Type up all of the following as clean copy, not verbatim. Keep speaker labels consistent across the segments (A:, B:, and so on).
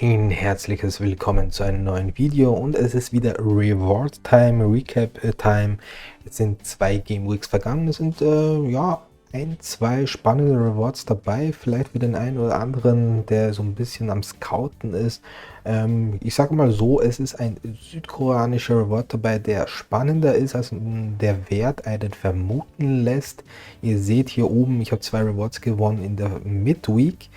A: Ein herzliches Willkommen zu einem neuen Video und es ist wieder Reward Time, Recap Time. Jetzt sind 2 Game Weeks vergangen, es sind ja zwei spannende Rewards dabei, vielleicht für den einen oder anderen, der so ein bisschen am Scouten ist. Ich sage mal so, es ist ein südkoreanischer Reward dabei, der spannender ist, als der Wert einen vermuten lässt. Ihr seht hier oben, ich habe 2 Rewards gewonnen in der Midweek,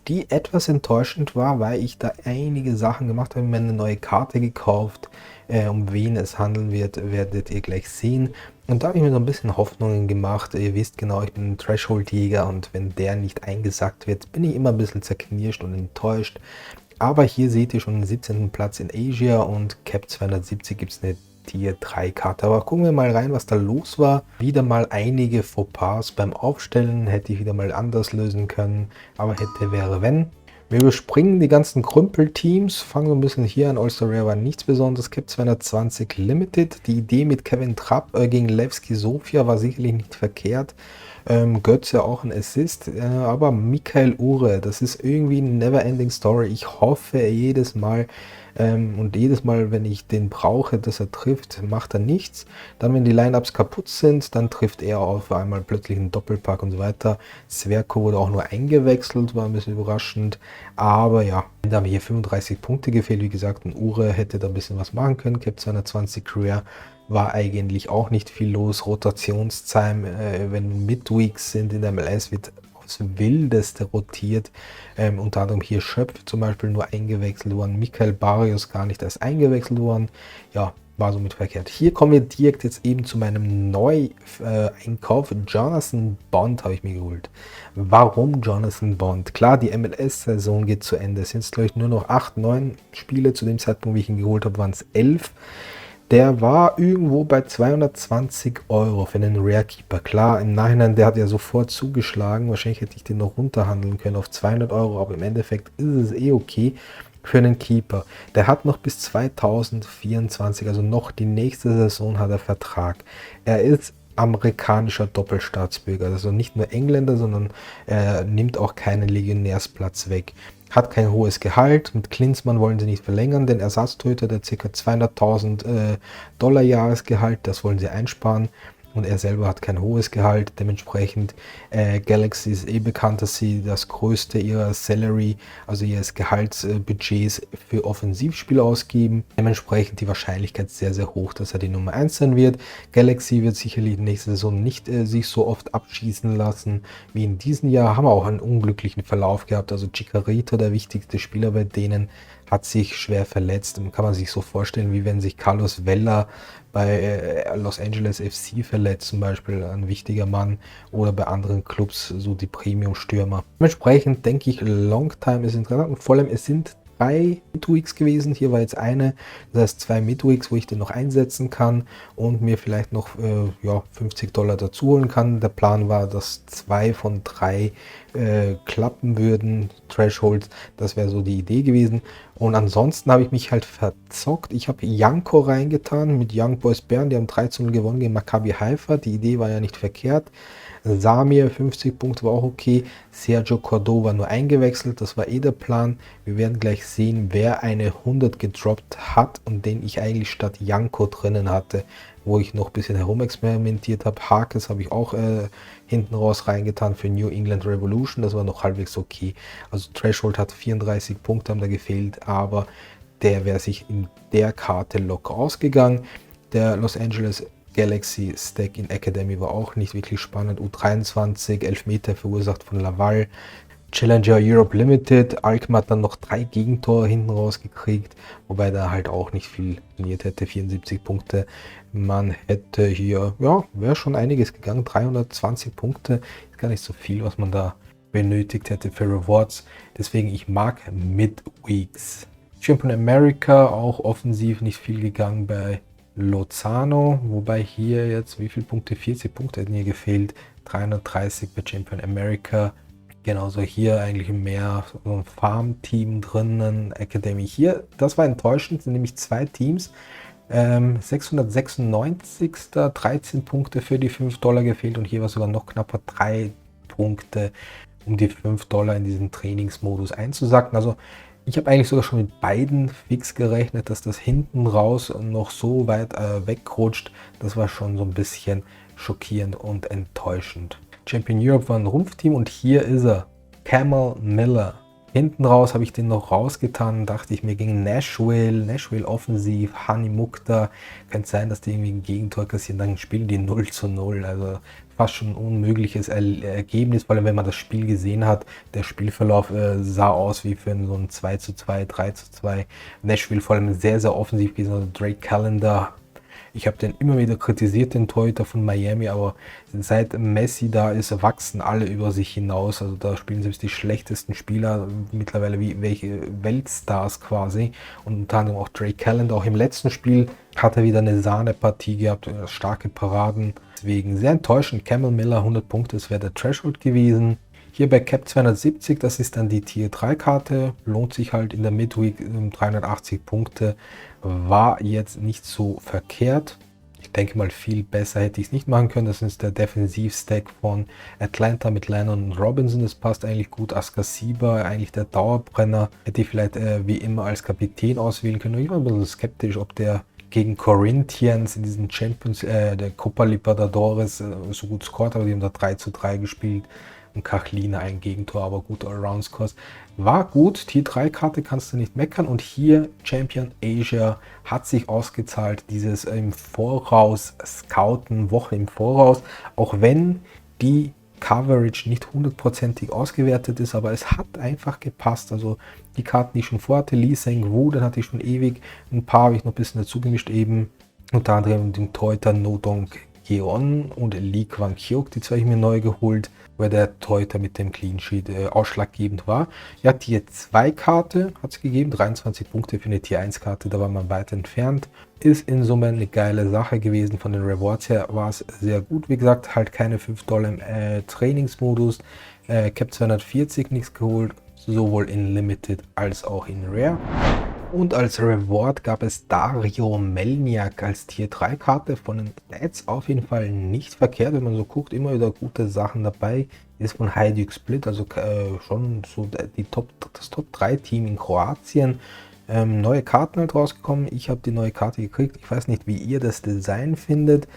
A: die etwas enttäuschend war, weil ich da einige Sachen gemacht habe, mir eine neue Karte gekauft. Um wen es handeln wird, werdet ihr gleich sehen. Und da habe ich mir so ein bisschen Hoffnungen gemacht. Ihr wisst genau, ich bin ein Threshold-Jäger und wenn der nicht eingesackt wird, bin ich immer ein bisschen zerknirscht und enttäuscht. Aber hier seht ihr schon den 17. Platz in Asia und Cap 270 gibt es eine Tier 3 Karte. Aber gucken wir mal rein, was da los war. Wieder mal einige Fauxpas beim Aufstellen. Hätte ich wieder mal anders lösen können. Aber hätte, wäre, wenn. Wir überspringen die ganzen Krümpelteams. Fangen so ein bisschen hier an. All-Star Rare war nichts Besonderes. Cap 220 Limited. Die Idee mit Kevin Trapp gegen Levski Sofia war sicherlich nicht verkehrt. Götze auch ein Assist, aber Michael Uhre, das ist irgendwie eine Never-Ending Story. Ich hoffe jedes Mal und jedes Mal, wenn ich den brauche, dass er trifft, macht er nichts. Dann, wenn die Lineups kaputt sind, dann trifft er auf einmal plötzlich einen Doppelpack und so weiter. Sverko wurde auch nur eingewechselt, war ein bisschen überraschend, aber ja, da haben wir hier 35 Punkte gefehlt. Wie gesagt, ein Uhre hätte da ein bisschen was machen können. Cap 220 Career war eigentlich auch nicht viel los. Rotationszeit, wenn Midweeks sind in der MLS, wird aufs Wildeste rotiert. Unter anderem hier Schöpf zum Beispiel nur eingewechselt worden. Michael Barrios gar nicht erst eingewechselt worden. Ja, war somit verkehrt. Hier kommen wir direkt jetzt eben zu meinem Neu-Einkauf. Jonathan Bond habe ich mir geholt. Warum Jonathan Bond? Klar, die MLS-Saison geht zu Ende. Es sind jetzt, glaube ich, nur noch 8, 9 Spiele. Zu dem Zeitpunkt, wie ich ihn geholt habe, waren es 11. Der war irgendwo bei 220 Euro für einen Rare Keeper. Klar, im Nachhinein, der hat ja sofort zugeschlagen. Wahrscheinlich hätte ich den noch runterhandeln können auf 200 Euro, aber im Endeffekt ist es okay für einen Keeper. Der hat noch bis 2024, also noch die nächste Saison hat er Vertrag. Er ist amerikanischer Doppelstaatsbürger, also nicht nur Engländer, sondern er nimmt auch keinen Legionärsplatz weg. Hat kein hohes Gehalt. Mit Klinsmann wollen sie nicht verlängern. Den Ersatztorhüter, der ca. 200.000 Dollar Jahresgehalt, das wollen sie einsparen. Und er selber hat kein hohes Gehalt. Dementsprechend Galaxy ist bekannt, dass sie das größte ihrer Salary, also ihres Gehaltsbudgets für Offensivspieler ausgeben. Dementsprechend die Wahrscheinlichkeit sehr, sehr hoch, dass er die Nummer 1 sein wird. Galaxy wird sicherlich nächste Saison nicht sich so oft abschießen lassen wie in diesem Jahr. Haben wir auch einen unglücklichen Verlauf gehabt. Also Chicharito, der wichtigste Spieler bei denen, hat sich schwer verletzt. Kann man sich so vorstellen, wie wenn sich Carlos Vela bei Los Angeles FC verletzt, zum Beispiel ein wichtiger Mann, oder bei anderen Clubs, so die Premium-Stürmer. Dementsprechend denke ich, Longtime ist interessant und vor allem es sind 3 Midweeks gewesen. Hier war jetzt eine, das heißt 2 Midweeks, wo ich den noch einsetzen kann und mir vielleicht noch ja, 50 Dollar dazu holen kann. Der Plan war, dass 2 von 3 klappen würden, Thresholds, das wäre so die Idee gewesen. Und ansonsten habe ich mich halt verzockt. Ich habe Janko reingetan mit Young Boys Bern, die haben 3:0 gewonnen gegen Maccabi Haifa. Die Idee war ja nicht verkehrt. Samir 50 Punkte war auch okay. Sergio Cordova nur eingewechselt, das war der Plan. Wir werden gleich sehen, wer eine 100 gedroppt hat und den ich eigentlich statt Janko drinnen hatte, wo ich noch ein bisschen herumexperimentiert habe. Harkes habe ich auch hinten raus reingetan für New England Revolution, das war noch halbwegs okay. Also Threshold hat 34 Punkte, haben da gefehlt, aber der wäre sich in der Karte locker ausgegangen. Der Los Angeles Galaxy Stack in Academy war auch nicht wirklich spannend. U23, Elfmeter verursacht von Laval. Challenger Europe Limited. Alkmaar hat dann noch 3 Gegentore hinten rausgekriegt, wobei da halt auch nicht viel trainiert hätte. 74 Punkte. Man hätte hier, ja, wäre schon einiges gegangen. 320 Punkte ist gar nicht so viel, was man da benötigt hätte für Rewards. Deswegen, ich mag Midweeks. Champion America, auch offensiv nicht viel gegangen bei Lozano, wobei hier jetzt, wie viele Punkte? 40 Punkte hätten hier gefehlt. 330 bei Champion America. Genauso hier eigentlich mehr so ein Farm-Team drinnen. Academy hier, das war enttäuschend, sind nämlich 2 Teams. 696. 13 Punkte für die 5 Dollar gefehlt und hier war sogar noch knapper 3 Punkte, um die 5 Dollar in diesen Trainingsmodus einzusacken. Also Ich habe eigentlich sogar schon mit beiden fix gerechnet, dass das hinten raus noch so weit wegrutscht. Das war schon so ein bisschen schockierend und enttäuschend. Champion Europe war ein Rumpfteam und hier ist er, Camel Miller. Hinten raus habe ich den noch rausgetan, dachte ich mir gegen Nashville offensiv, Hani Mukhtar, könnte sein, dass die irgendwie ein Gegentor kassieren, dann spielen die 0:0, also fast schon ein unmögliches Ergebnis, vor allem wenn man das Spiel gesehen hat. Der Spielverlauf sah aus wie für so ein 2:2, 3:2. Nashville vor allem sehr, sehr offensiv gewesen, also Drake Callender. Ich habe den immer wieder kritisiert, den Torhüter von Miami, aber seit Messi da ist, wachsen alle über sich hinaus. Also da spielen selbst die schlechtesten Spieler mittlerweile wie welche Weltstars quasi. Und unter anderem auch Drake Callender. Auch im letzten Spiel hat er wieder eine Sahnepartie gehabt, starke Paraden. Deswegen sehr enttäuschend. Camel Miller 100 Punkte, das wäre der Threshold gewesen. Hier bei Cap 270, das ist dann die Tier 3 Karte, lohnt sich halt in der Midweek, 380 Punkte, war jetzt nicht so verkehrt. Ich denke mal, viel besser hätte ich es nicht machen können. Das ist der Defensivstack von Atlanta mit Lennon und Robinson. Das passt eigentlich gut. Askasiba, eigentlich der Dauerbrenner, hätte ich vielleicht wie immer als Kapitän auswählen können. Ich war ein bisschen skeptisch, ob der gegen Corinthians in diesen Champions, der Copa Libertadores so gut scored, aber die haben da 3:3 gespielt. Und Kachlina ein Gegentor, aber gut Allround-Scores. War gut, Tier 3 Karte kannst du nicht meckern. Und hier Champion Asia hat sich ausgezahlt, dieses im Voraus scouten, Woche im Voraus, auch wenn die Coverage nicht hundertprozentig ausgewertet ist, aber es hat einfach gepasst. Also die Karten, die ich schon vorhatte, Lee Seng-Woo, dann hatte ich schon ewig, ein paar habe ich noch ein bisschen dazu gemischt, eben unter anderem den Torhüter No Dong Geon und Lee Kwang-Hyuk, die zwei habe ich mir neu geholt, weil der Torhüter mit dem Clean Sheet ausschlaggebend war. Ja, Tier 2 Karte hat es gegeben, 23 Punkte für eine Tier 1 Karte, da war man weit entfernt. Ist in Summe eine geile Sache gewesen, von den Rewards her war es sehr gut. Wie gesagt, halt keine $5 im Trainingsmodus, Cap 240 nichts geholt, sowohl in Limited als auch in Rare. Und als Reward gab es Dario Melniak als Tier 3 Karte, von den Stats auf jeden Fall nicht verkehrt, wenn man so guckt, immer wieder gute Sachen dabei. Ist von Hajduk Split, also schon so das Top 3 Team in Kroatien. Neue Karten halt rausgekommen. Ich habe die neue Karte gekriegt. Ich weiß nicht, wie ihr das Design findet.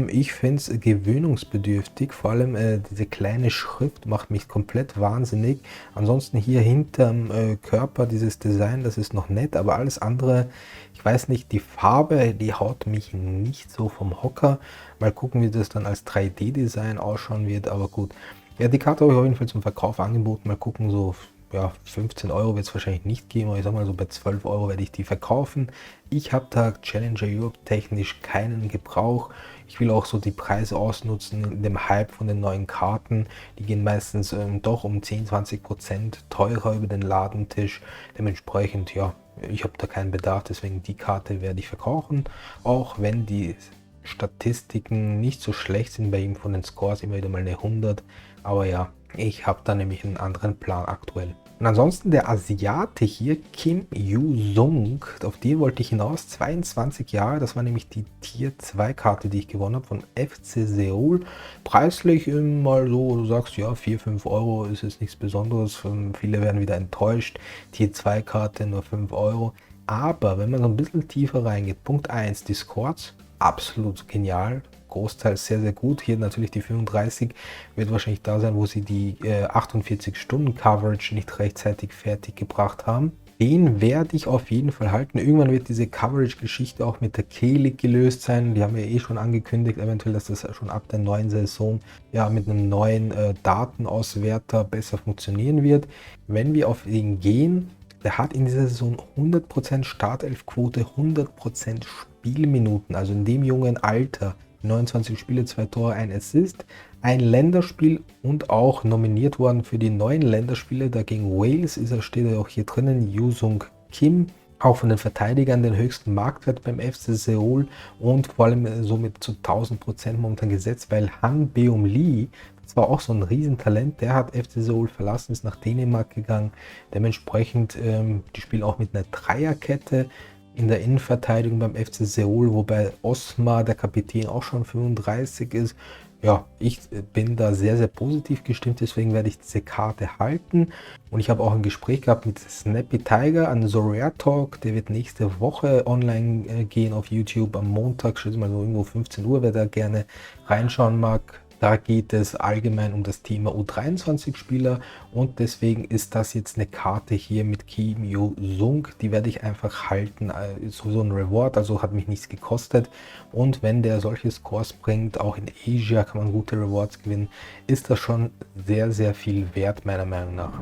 A: Ich finde es gewöhnungsbedürftig. Vor allem diese kleine Schrift macht mich komplett wahnsinnig. Ansonsten hier hinterm Körper dieses Design, das ist noch nett, aber alles andere, ich weiß nicht, die Farbe, die haut mich nicht so vom Hocker. Mal gucken, wie das dann als 3D-Design ausschauen wird, aber gut. Ja, die Karte habe ich auf jeden Fall zum Verkauf angeboten. Mal gucken, so ja, 15 Euro wird es wahrscheinlich nicht geben, aber ich sag mal so bei 12 Euro werde ich die verkaufen. Ich habe da Challenger Europe technisch keinen Gebrauch. Ich will auch so die Preise ausnutzen in dem Hype von den neuen Karten. Die gehen meistens doch um 10-20% teurer über den Ladentisch. Dementsprechend, ja, ich habe da keinen Bedarf, deswegen die Karte werde ich verkaufen. Auch wenn die Statistiken nicht so schlecht sind bei ihm von den Scores, immer wieder mal eine 100. Aber ja, ich habe da nämlich einen anderen Plan aktuell. Und ansonsten der Asiate hier, Kim Yu-Sung, auf den wollte ich hinaus, 22 Jahre, das war nämlich die Tier 2 Karte, die ich gewonnen habe von FC Seoul. Preislich mal so, du sagst, ja, 4-5 Euro ist jetzt nichts Besonderes, viele werden wieder enttäuscht, Tier 2 Karte nur 5 Euro. Aber wenn man so ein bisschen tiefer reingeht, Punkt 1, die Scores, absolut genial. Großteils sehr, sehr gut. Hier natürlich die 35 wird wahrscheinlich da sein, wo sie die 48-Stunden-Coverage nicht rechtzeitig fertig gebracht haben. Den werde ich auf jeden Fall halten. Irgendwann wird diese Coverage-Geschichte auch mit der K-League gelöst sein. Die haben wir eh schon angekündigt, eventuell, dass das schon ab der neuen Saison ja mit einem neuen Datenauswerter besser funktionieren wird. Wenn wir auf ihn gehen, der hat in dieser Saison 100% Startelfquote, 100% Spielminuten, also in dem jungen Alter. 29 Spiele, 2 Tore, 1 Assist, ein Länderspiel und auch nominiert worden für die neuen Länderspiele. Da gegen Wales steht er auch hier drinnen, Yu-Sung Kim. Auch von den Verteidigern den höchsten Marktwert beim FC Seoul und vor allem somit zu 1000% momentan gesetzt, weil Han Beum-Lee, das war auch so ein Riesentalent, der hat FC Seoul verlassen, ist nach Dänemark gegangen. Dementsprechend, die spielen auch mit einer Dreierkette in der Innenverteidigung beim FC Seoul, wobei Osmar, der Kapitän, auch schon 35 ist. ja, ich bin da sehr, sehr positiv gestimmt, deswegen werde ich diese Karte halten. Und ich habe auch ein Gespräch gehabt mit Snappy Tiger an So Rare Talk. Der wird nächste Woche online gehen auf YouTube am Montag, schätze mal so irgendwo 15 Uhr, wer da gerne reinschauen mag. Da geht es allgemein um das Thema U23-Spieler und deswegen ist das jetzt eine Karte hier mit Kim Yo-sung. Die werde ich einfach halten, ist sowieso ein Reward, also hat mich nichts gekostet. Und wenn der solche Scores bringt, auch in Asia kann man gute Rewards gewinnen, ist das schon sehr, sehr viel wert, meiner Meinung nach.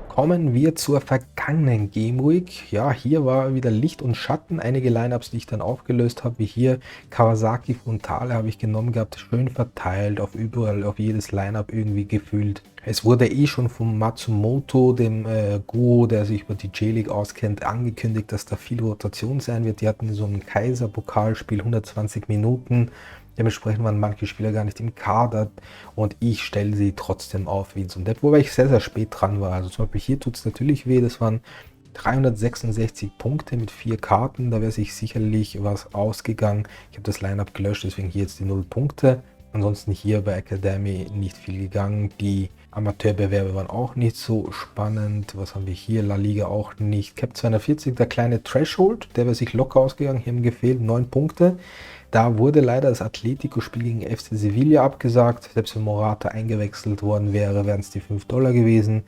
A: Kommen wir zur vergangenen Game Week. Ja, hier war wieder Licht und Schatten. Einige Lineups, die ich dann aufgelöst habe, wie hier Kawasaki Frontale habe ich genommen gehabt, schön verteilt auf überall, auf jedes Lineup irgendwie gefühlt. Es wurde eh schon von Matsumoto, dem Guru, der sich über die J-League auskennt, angekündigt, dass da viel Rotation sein wird. Die hatten so ein Kaiser-Pokalspiel, 120 Minuten. Dementsprechend waren manche Spieler gar nicht im Kader und ich stelle sie trotzdem auf wie in so einem Depp, wobei ich sehr, sehr spät dran war. Also zum Beispiel hier tut es natürlich weh, das waren 366 Punkte mit 4 Karten, da wäre sich sicherlich was ausgegangen. Ich habe das Lineup gelöscht, deswegen hier jetzt die 0 Punkte. Ansonsten hier bei Academy nicht viel gegangen. Die Amateurbewerbe waren auch nicht so spannend. Was haben wir hier? La Liga auch nicht. Cap 240, der kleine Threshold, der wäre sich locker ausgegangen. Hier haben gefehlt 9 Punkte. Da wurde leider das Atletico-Spiel gegen FC Sevilla abgesagt. Selbst wenn Morata eingewechselt worden wäre, wären es die $5 gewesen.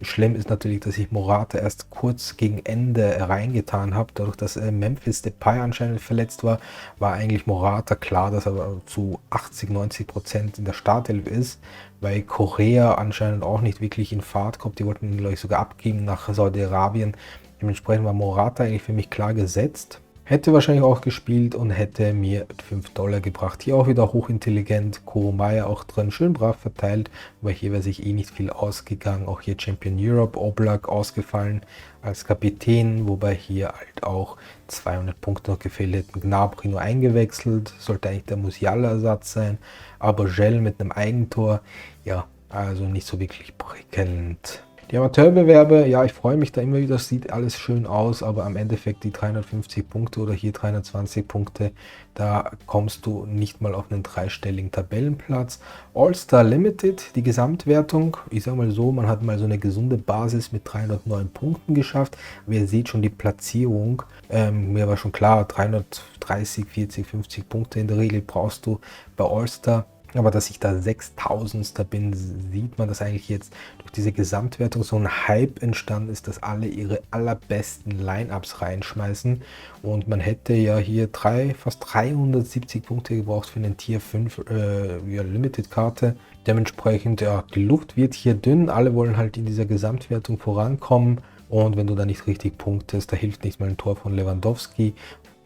A: Schlimm ist natürlich, dass ich Morata erst kurz gegen Ende reingetan habe. Dadurch, dass Memphis Depay anscheinend verletzt war, war eigentlich Morata klar, dass er zu 80-90% in der Startelf ist, weil Korea anscheinend auch nicht wirklich in Fahrt kommt. Die wollten ihn, glaube ich, sogar abgeben nach Saudi-Arabien. Dementsprechend war Morata eigentlich für mich klar gesetzt. Hätte wahrscheinlich auch gespielt und hätte mir $5 gebracht. Hier auch wieder hochintelligent, Kurumaya auch drin, schön brav verteilt, weil hier wäre sich eh nicht viel ausgegangen. Auch hier Champion Europe, Oblak ausgefallen als Kapitän, wobei hier halt auch 200 Punkte noch gefehlt hätten. Gnabry nur eingewechselt, sollte eigentlich der Musiala-Ersatz sein, aber Gel mit einem Eigentor, ja, also nicht so wirklich prickelnd. Die Amateurbewerbe, ja, ich freue mich da immer wieder, das sieht alles schön aus, aber am Endeffekt die 350 Punkte oder hier 320 Punkte, da kommst du nicht mal auf einen dreistelligen Tabellenplatz. All-Star Limited, die Gesamtwertung, ich sage mal so, man hat mal so eine gesunde Basis mit 309 Punkten geschafft, aber ihr seht schon die Platzierung, mir war schon klar, 330, 40, 50 Punkte in der Regel brauchst du bei All-Star. Aber dass ich da 6000. bin, sieht man, dass eigentlich jetzt durch diese Gesamtwertung so ein Hype entstanden ist, dass alle ihre allerbesten Lineups reinschmeißen. Und man hätte ja hier fast 370 Punkte gebraucht für eine Tier 5 Limited-Karte. Dementsprechend, ja, die Luft wird hier dünn. Alle wollen halt in dieser Gesamtwertung vorankommen. Und wenn du da nicht richtig punktest, da hilft nicht mal ein Tor von Lewandowski.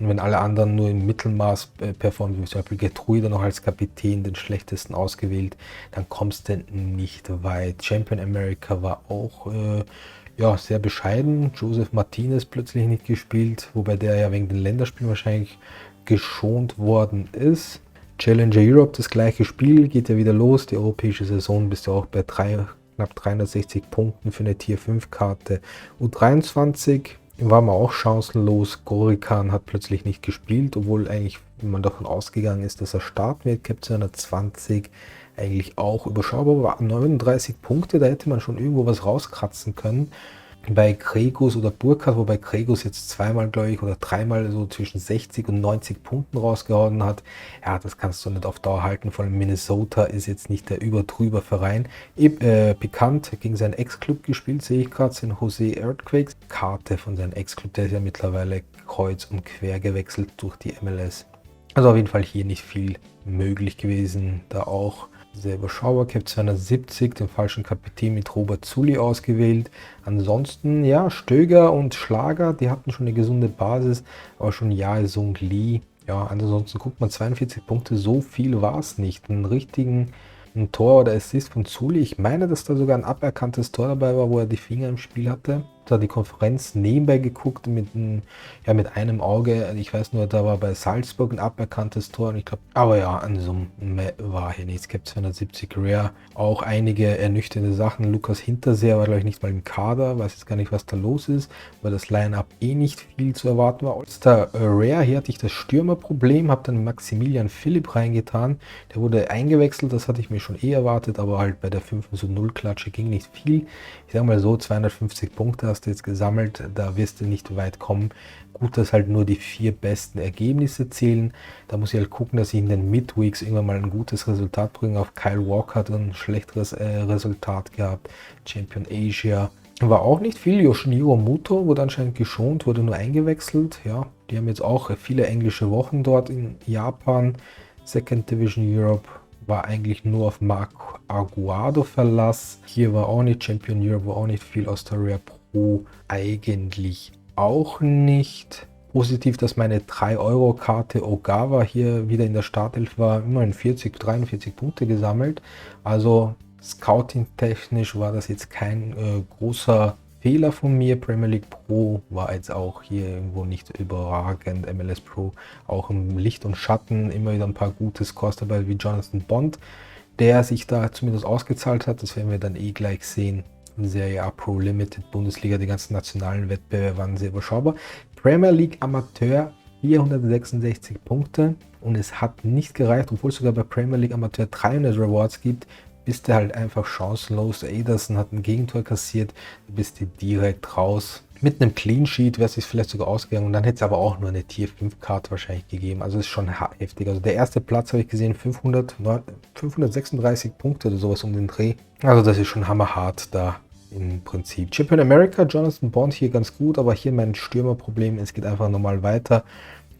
A: Und wenn alle anderen nur im Mittelmaß performen, wie zum Beispiel Getruida noch als Kapitän den schlechtesten ausgewählt, dann kommst du nicht weit. Champion America war auch ja, sehr bescheiden. Joseph Martinez plötzlich nicht gespielt, wobei der ja wegen den Länderspielen wahrscheinlich geschont worden ist. Challenger Europe, das gleiche Spiel, geht ja wieder los. Die europäische Saison bist du auch bei knapp 360 Punkten für eine Tier 5 Karte. U23 war man auch chancenlos. Gorikan hat plötzlich nicht gespielt, obwohl eigentlich man davon ausgegangen ist, dass er starten wird. Cap 220 eigentlich auch überschaubar, war 39 Punkte, da hätte man schon irgendwo was rauskratzen können. Bei Kregos oder Burkhardt, wobei Kregos jetzt zweimal, glaube ich, oder dreimal so zwischen 60 und 90 Punkten rausgehauen hat. Ja, das kannst du nicht auf Dauer halten. Vor allem Minnesota ist jetzt nicht der übertrüber Verein. Bekannt gegen seinen Ex-Club gespielt, sehe ich gerade, sind Jose Earthquakes. Karte von seinem Ex-Club, der ist ja mittlerweile kreuz und quer gewechselt durch die MLS. Also auf jeden Fall hier nicht viel möglich gewesen, da auch sehr überschaubar. Cap 270, den falschen Kapitän mit Robert Zulli ausgewählt. Ansonsten, ja, Stöger und Schlager, die hatten schon eine gesunde Basis, aber schon Jae-Sung Lee. Ja, ansonsten guckt man, 42 Punkte, so viel war es nicht. Ein Tor oder Assist von Zulli. Ich meine, dass da sogar ein aberkanntes Tor dabei war, wo er die Finger im Spiel hatte. da die Konferenz nebenbei geguckt mit einem Auge. Ich weiß nur, da war bei Salzburg ein aberkanntes Tor und ich glaube, aber ja, an Summe war hier nichts. Cap 270 Rare, auch einige ernüchternde Sachen. Lukas Hinterseher war, glaube ich, nicht mal im Kader, weiß jetzt gar nicht, was da los ist, weil das Line-Up nicht viel zu erwarten war. All-Star Rare, hier hatte ich das Stürmerproblem, habe dann Maximilian Philipp reingetan. Der wurde eingewechselt, das hatte ich mir schon erwartet, aber halt bei der 5:0-Klatsche ging nicht viel. Ich sage mal so, 250 Punkte hast du jetzt gesammelt, da wirst du nicht weit kommen. Gut, dass halt nur die 4 besten Ergebnisse zählen. Da muss ich halt gucken, dass ich in den Midweeks irgendwann mal ein gutes Resultat bringe. Auf Kyle Walker hat ein schlechteres Resultat gehabt. Champion Asia war auch nicht viel. Yoshiniro Muto wurde anscheinend geschont, wurde nur eingewechselt. Ja, die haben jetzt auch viele englische Wochen dort in Japan. Second Division Europe war eigentlich nur auf Marco Aguado Verlass. Hier war auch nicht Champion Europe, war auch nicht viel. Australia Pro eigentlich auch nicht. Positiv, dass meine 3-Euro-Karte Ogawa hier wieder in der Startelf war. Immerhin 43 Punkte gesammelt. Also Scouting-technisch war das jetzt kein großer Fehler von mir. Premier League Pro war jetzt auch hier irgendwo nicht überragend. MLS Pro auch im Licht und Schatten. Immer wieder ein paar gute Scores dabei, wie Jonathan Bond, der sich da zumindest ausgezahlt hat. Das werden wir dann gleich sehen. Serie A Pro Limited, Bundesliga, die ganzen nationalen Wettbewerbe waren sehr überschaubar. Premier League Amateur 466 Punkte und es hat nicht gereicht, obwohl es sogar bei Premier League Amateur 300 Rewards gibt, bist du halt einfach chancenlos. Ederson hat ein Gegentor kassiert, du bist du direkt raus. Mit einem Clean Sheet wäre es sich vielleicht sogar ausgegangen und dann hätte es aber auch nur eine Tier 5 Karte wahrscheinlich gegeben. Also ist schon heftig. Also der erste Platz habe ich gesehen, 536 Punkte oder sowas um den Dreh. Also das ist schon hammerhart da im Prinzip. Champion America, Jonathan Bond hier ganz gut, aber hier mein Stürmerproblem, es geht einfach normal weiter.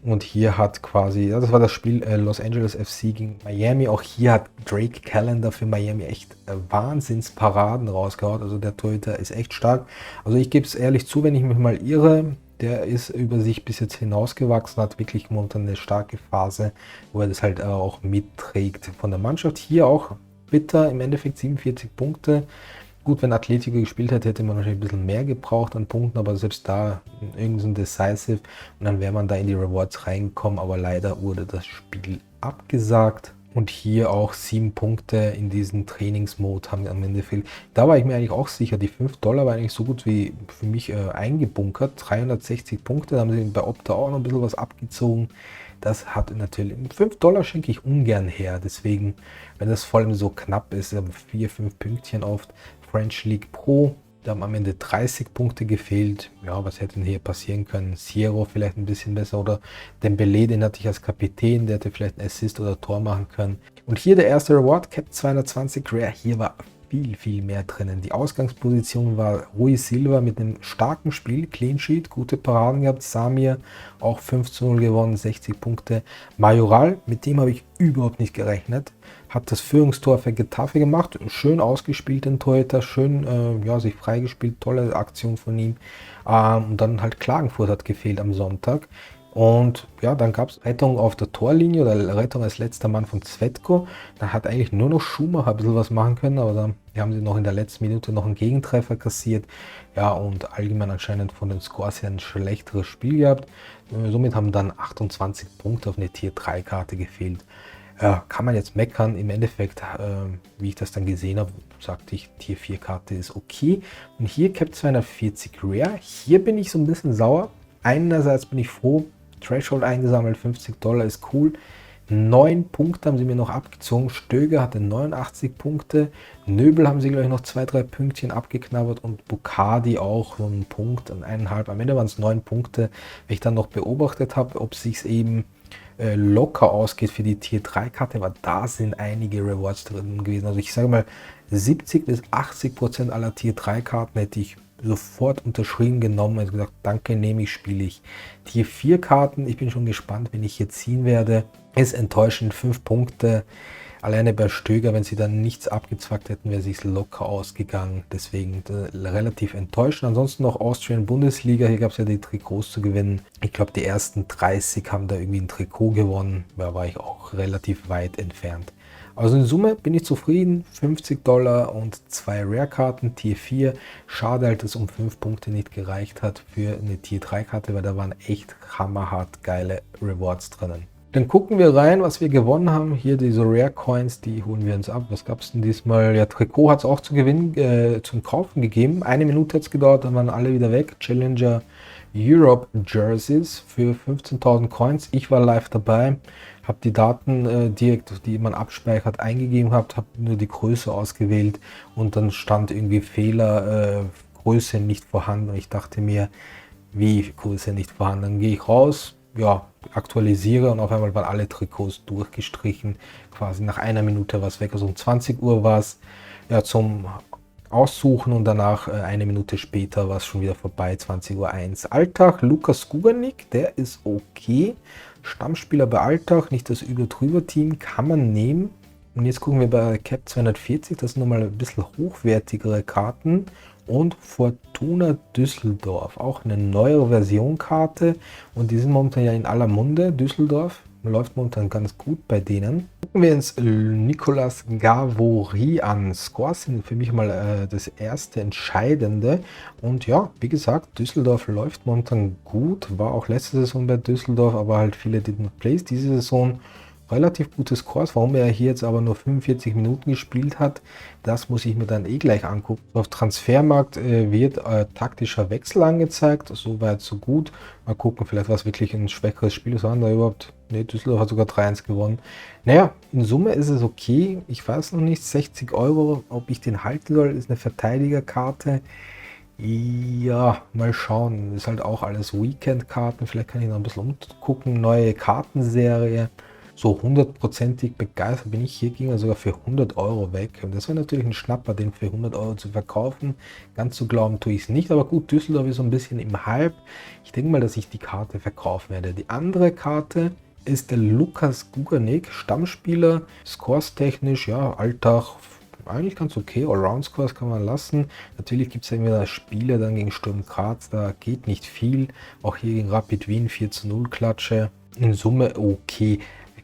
A: Und hier hat quasi, ja, das war das Spiel Los Angeles FC gegen Miami. Auch hier hat Drake Callender für Miami echt Wahnsinnsparaden rausgehauen. Also der Torhüter ist echt stark. Also ich gebe es ehrlich zu, wenn ich mich mal irre, der ist über sich bis jetzt hinausgewachsen, hat wirklich momentan eine starke Phase, wo er das halt auch mitträgt von der Mannschaft. Hier auch bitter, im Endeffekt 47 Punkte. Gut, wenn Atletico gespielt hätte, hätte man wahrscheinlich ein bisschen mehr gebraucht an Punkten, aber selbst da irgendein Decisive und dann wäre man da in die Rewards reingekommen, aber leider wurde das Spiel abgesagt. Und hier auch 7 Punkte in diesem Trainingsmode haben am Ende fehlt. Da war ich mir eigentlich auch sicher, die $5 waren eigentlich so gut wie für mich eingebunkert. 360 Punkte, da haben sie bei Opta auch noch ein bisschen was abgezogen. Das hat natürlich, $5 schenke ich ungern her, deswegen, wenn das vor allem so knapp ist, 4, 5 Pünktchen oft. French League Pro, da haben am Ende 30 Punkte gefehlt. Ja, was hätte denn hier passieren können? Sierra vielleicht ein bisschen besser oder Dembélé, den hatte ich als Kapitän, der hätte vielleicht ein Assist oder Tor machen können. Und hier der erste Reward, Cap 220 Rare, hier war viel mehr drinnen. Die Ausgangsposition war Rui Silva mit einem starken Spiel, Clean Sheet, gute Paraden gehabt, Samir auch 5:0 gewonnen, 60 Punkte. Majoral, mit dem habe ich überhaupt nicht gerechnet, hat das Führungstor für Getafe gemacht, schön ausgespielt den Torhüter, schön sich freigespielt, tolle Aktion von ihm. Und dann halt Klagenfurt hat gefehlt am Sonntag. Und ja, dann gab es Rettung auf der Torlinie oder Rettung als letzter Mann von Zvetko. Da hat eigentlich nur noch Schumacher ein bisschen was machen können, aber dann haben sie noch in der letzten Minute noch einen Gegentreffer kassiert. Ja, und allgemein anscheinend von den Scores her ein schlechteres Spiel gehabt. Somit haben dann 28 Punkte auf eine Tier 3 Karte gefehlt. Kann man jetzt meckern, im Endeffekt, wie ich das dann gesehen habe, sagte ich, Tier 4 Karte ist okay. Und hier Cap 240 Rare, hier bin ich so ein bisschen sauer. Einerseits bin ich froh, Threshold eingesammelt, $50 ist cool. 9 Punkte haben sie mir noch abgezogen. Stöger hatte 89 Punkte. Nöbel haben sie, glaube ich, noch 2, 3 Pünktchen abgeknabbert und Bucardi auch so einen Punkt, 1,5. Am Ende waren es 9 Punkte. Wenn ich dann noch beobachtet habe, ob es sich eben locker ausgeht für die Tier 3 Karte, aber da sind einige Rewards drin gewesen. Also ich sage mal, 70-80% aller Tier 3 Karten hätte ich sofort unterschrieben genommen und gesagt, danke, nehme ich, spiele ich. Tier 4 Karten, ich bin schon gespannt, wenn ich hier ziehen werde. Ist enttäuschend, 5 Punkte. Alleine bei Stöger, wenn sie dann nichts abgezwackt hätten, wäre es locker ausgegangen. Deswegen relativ enttäuschend. Ansonsten noch Austrian Bundesliga. Hier gab es ja die Trikots zu gewinnen. Ich glaube, die ersten 30 haben da irgendwie ein Trikot gewonnen. Da war ich auch relativ weit entfernt. Also in Summe bin ich zufrieden. $50 und 2 Rare-Karten, Tier 4. Schade halt, dass um 5 Punkte nicht gereicht hat für eine Tier 3-Karte, weil da waren echt hammerhart geile Rewards drinnen. Dann gucken wir rein, was wir gewonnen haben. Hier diese Rare Coins, die holen wir uns ab. Was gab es denn diesmal? Ja, Trikot hat es auch zu gewinnen, zum Kaufen gegeben. 1 Minute hat es gedauert, dann waren alle wieder weg. Challenger Europe Jerseys für 15.000 Coins. Ich war live dabei, habe die Daten direkt, die man abspeichert, eingegeben gehabt, habe nur die Größe ausgewählt und dann stand irgendwie Fehler, Größe nicht vorhanden. Und ich dachte mir, wie Größe nicht vorhanden? Dann gehe ich raus, ja, aktualisiere und auf einmal waren alle Trikots durchgestrichen. Quasi nach 1 Minute war es weg. Also um 20 Uhr war es ja zum Aussuchen und danach 1 Minute später war es schon wieder vorbei, 20:01 Uhr. Alltag, Lukas Guganik, der ist okay. Stammspieler bei Alltag, nicht das Über-Drüber-Team, kann man nehmen. Und jetzt gucken wir bei Cap 240, das sind nochmal ein bisschen hochwertigere Karten. Und Fortuna Düsseldorf, auch eine neuere Version-Karte. Und die sind momentan ja in aller Munde. Düsseldorf läuft momentan ganz gut bei denen. Gucken wir uns Nicolas Gavory an. Scores sind für mich mal das erste Entscheidende. Und ja, wie gesagt, Düsseldorf läuft momentan gut. War auch letzte Saison bei Düsseldorf, aber halt viele didn't place diese Saison. Relativ gute Scores, warum er hier jetzt aber nur 45 Minuten gespielt hat, das muss ich mir dann gleich angucken. Auf Transfermarkt wird taktischer Wechsel angezeigt, so weit so gut. Mal gucken, vielleicht war es wirklich ein schwächeres Spiel, was war da überhaupt? Ne, Düsseldorf hat sogar 3-1 gewonnen. Naja, in Summe ist es okay, ich weiß noch nicht, 60 Euro, ob ich den halten soll, ist eine Verteidigerkarte. Ja, mal schauen, ist halt auch alles Weekend-Karten, vielleicht kann ich noch ein bisschen umgucken, neue Kartenserie. So 100%ig begeistert bin ich hier, ging er sogar für 100 Euro weg. Und das wäre natürlich ein Schnapper, den für 100 Euro zu verkaufen. Ganz zu glauben tue ich es nicht, aber gut, Düsseldorf ist so ein bisschen im Hype. Ich denke mal, dass ich die Karte verkaufen werde. Die andere Karte ist der Lukas Guganik, Stammspieler, Scores technisch, ja, Alltag, eigentlich ganz okay, Allround-Scores kann man lassen. Natürlich gibt es ja immer Spiele dann gegen Sturm Graz, da geht nicht viel. Auch hier gegen Rapid Wien 4:0 Klatsche. In Summe okay.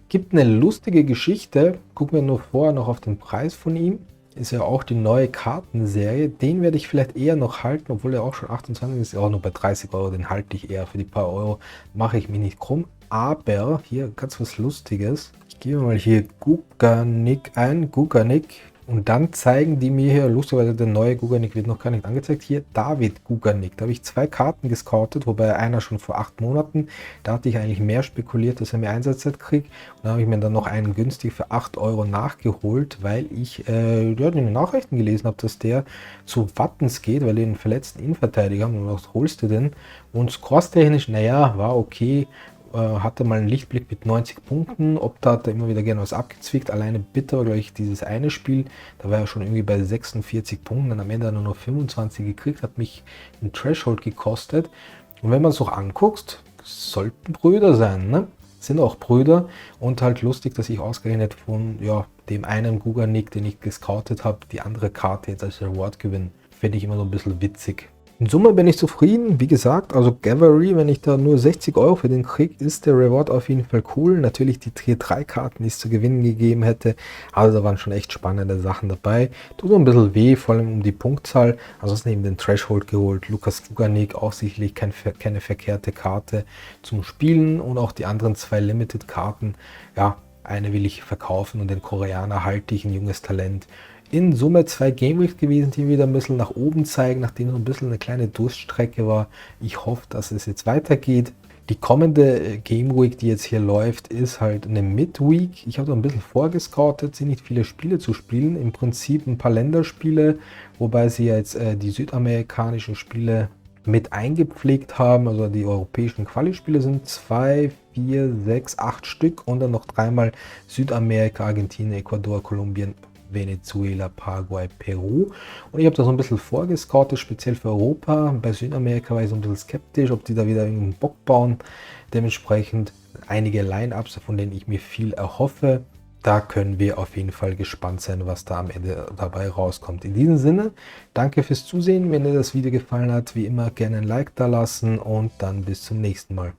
A: Gibt eine lustige Geschichte, gucken wir nur vorher noch auf den Preis von ihm. Ist ja auch die neue Kartenserie, den werde ich vielleicht eher noch halten, obwohl er auch schon 28 ist, auch nur bei 30 Euro, den halte ich eher für die paar Euro, mache ich mich nicht krumm. Aber hier ganz was Lustiges, ich gebe mal hier Guganik ein, Guganik. Und dann zeigen die mir hier, lustigerweise der neue Guganik wird noch gar nicht angezeigt, hier David Guganik. Da habe ich 2 Karten gescoutet, wobei einer schon vor 8 Monaten. Da hatte ich eigentlich mehr spekuliert, dass er mehr Einsatzzeit kriegt. Und dann habe ich mir dann noch einen günstig für 8 Euro nachgeholt, weil ich in den Nachrichten gelesen habe, dass der zu Wattens geht, weil die einen verletzten Innenverteidiger haben. Und was holst du denn? Und scores-technisch, naja, war okay. Hatte mal einen Lichtblick mit 90 Punkten. Opta hat da immer wieder gerne was abgezwickt. Alleine bitter war, glaube ich, dieses eine Spiel. Da war er schon irgendwie bei 46 Punkten. Dann am Ende hat er nur noch 25 gekriegt. Hat mich ein Threshold gekostet. Und wenn man es auch anguckt, sollten Brüder sein, ne? Sind auch Brüder. Und halt lustig, dass ich ausgerechnet von dem einen Guganik, den ich gescoutet habe, die andere Karte jetzt als Reward gewinne. Finde ich immer so ein bisschen witzig. In Summe bin ich zufrieden, wie gesagt, also Gavory, wenn ich da nur 60 Euro für den kriege, ist der Reward auf jeden Fall cool. Natürlich die Tier 3 Karten, die es zu gewinnen gegeben hätte, also da waren schon echt spannende Sachen dabei. Tut nur ein bisschen weh, vor allem um die Punktzahl, ansonsten eben den Threshold geholt, Lukas Guganik, auch sicherlich keine verkehrte Karte zum Spielen und auch die anderen 2 Limited Karten, ja, eine will ich verkaufen und den Koreaner halte ich, ein junges Talent. In Summe 2 Game Weeks gewesen, die wieder ein bisschen nach oben zeigen, nachdem so ein bisschen eine kleine Durststrecke war. Ich hoffe, dass es jetzt weitergeht. Die kommende Game Week, die jetzt hier läuft, ist halt eine Midweek. Ich habe da ein bisschen vorgescoutet, sind nicht viele Spiele zu spielen. Im Prinzip ein paar Länderspiele, wobei sie jetzt die südamerikanischen Spiele mit eingepflegt haben. Also die europäischen Quali-Spiele sind 2, 4, 6, 8 Stück und dann noch 3-mal Südamerika, Argentinien, Ecuador, Kolumbien, Venezuela, Paraguay, Peru. Und ich habe da so ein bisschen vorgescoutet, speziell für Europa. Bei Südamerika war ich so ein bisschen skeptisch, ob die da wieder irgendeinen Bock bauen. Dementsprechend einige Line-Ups, von denen ich mir viel erhoffe. Da können wir auf jeden Fall gespannt sein, was da am Ende dabei rauskommt. In diesem Sinne, danke fürs Zusehen. Wenn dir das Video gefallen hat, wie immer gerne ein Like da lassen und dann bis zum nächsten Mal.